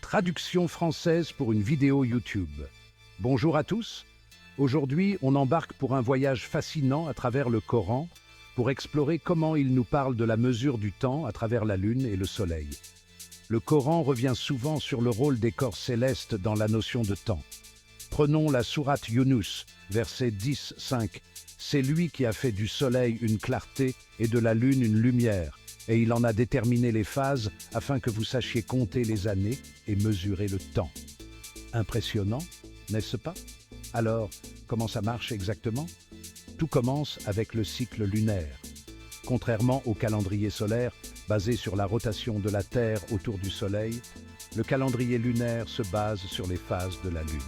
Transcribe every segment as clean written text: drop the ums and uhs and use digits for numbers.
Traduction française pour une vidéo YouTube. Bonjour à tous. Aujourd'hui, on embarque pour un voyage fascinant à travers le Coran pour explorer comment il nous parle de la mesure du temps à travers la Lune et le Soleil. Le Coran revient souvent sur le rôle des corps célestes dans la notion de temps. Prenons la sourate Yunus, verset 10-5. C'est lui qui a fait du Soleil une clarté et de la Lune une lumière, et il en a déterminé les phases afin que vous sachiez compter les années et mesurer le temps. Impressionnant, n'est-ce pas? Alors, comment ça marche exactement? Tout commence avec le cycle lunaire. Contrairement au calendrier solaire, basé sur la rotation de la Terre autour du Soleil, le calendrier lunaire se base sur les phases de la Lune.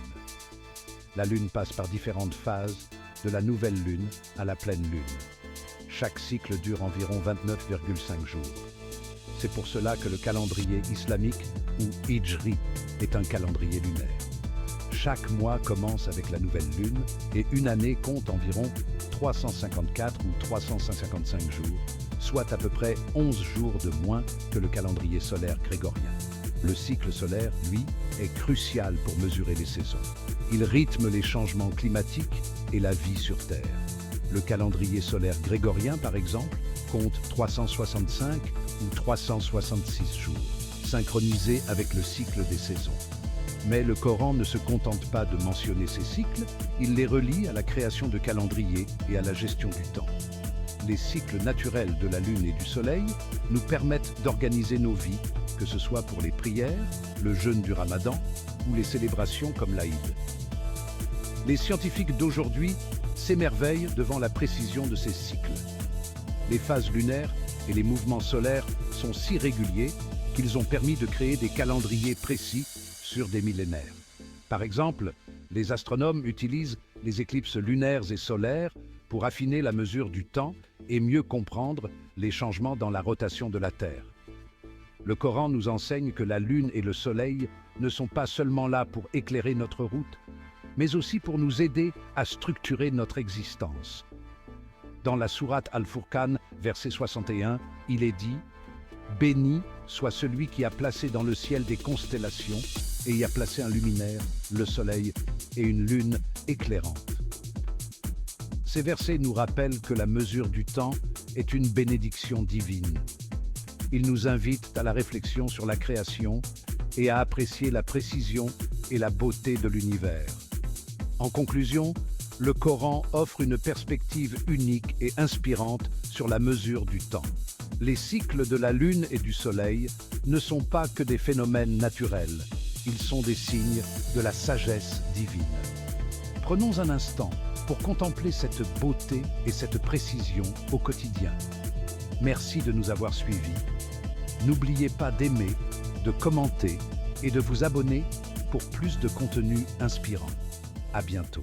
La Lune passe par différentes phases, de la nouvelle Lune à la pleine Lune. Chaque cycle dure environ 29,5 jours. C'est pour cela que le calendrier islamique, ou Hijri, est un calendrier lunaire. Chaque mois commence avec la nouvelle Lune et une année compte environ 354 ou 355 jours, soit à peu près 11 jours de moins que le calendrier solaire grégorien. Le cycle solaire, lui, est crucial pour mesurer les saisons. Il rythme les changements climatiques et la vie sur Terre. Le calendrier solaire grégorien, par exemple, compte 365 ou 366 jours, synchronisés avec le cycle des saisons. Mais le Coran ne se contente pas de mentionner ces cycles, il les relie à la création de calendriers et à la gestion du temps. Les cycles naturels de la Lune et du Soleil nous permettent d'organiser nos vies, que ce soit pour les prières, le jeûne du Ramadan ou les célébrations comme l'Aïd. Les scientifiques d'aujourd'hui s'émerveillent devant la précision de ces cycles. Les phases lunaires et les mouvements solaires sont si réguliers qu'ils ont permis de créer des calendriers précis sur des millénaires. Par exemple, les astronomes utilisent les éclipses lunaires et solaires pour affiner la mesure du temps et mieux comprendre les changements dans la rotation de la Terre. Le Coran nous enseigne que la Lune et le Soleil ne sont pas seulement là pour éclairer notre route, mais aussi pour nous aider à structurer notre existence. Dans la sourate Al-Furqan, verset 61, il est dit « Béni soit celui qui a placé dans le ciel des constellations et y a placé un luminaire, le soleil et une lune éclairante. » Ces versets nous rappellent que la mesure du temps est une bénédiction divine. Ils nous invitent à la réflexion sur la création et à apprécier la précision et la beauté de l'univers. En conclusion, le Coran offre une perspective unique et inspirante sur la mesure du temps. Les cycles de la Lune et du Soleil ne sont pas que des phénomènes naturels, ils sont des signes de la sagesse divine. Prenons un instant pour contempler cette beauté et cette précision au quotidien. Merci de nous avoir suivis. N'oubliez pas d'aimer, de commenter et de vous abonner pour plus de contenu inspirant. À bientôt.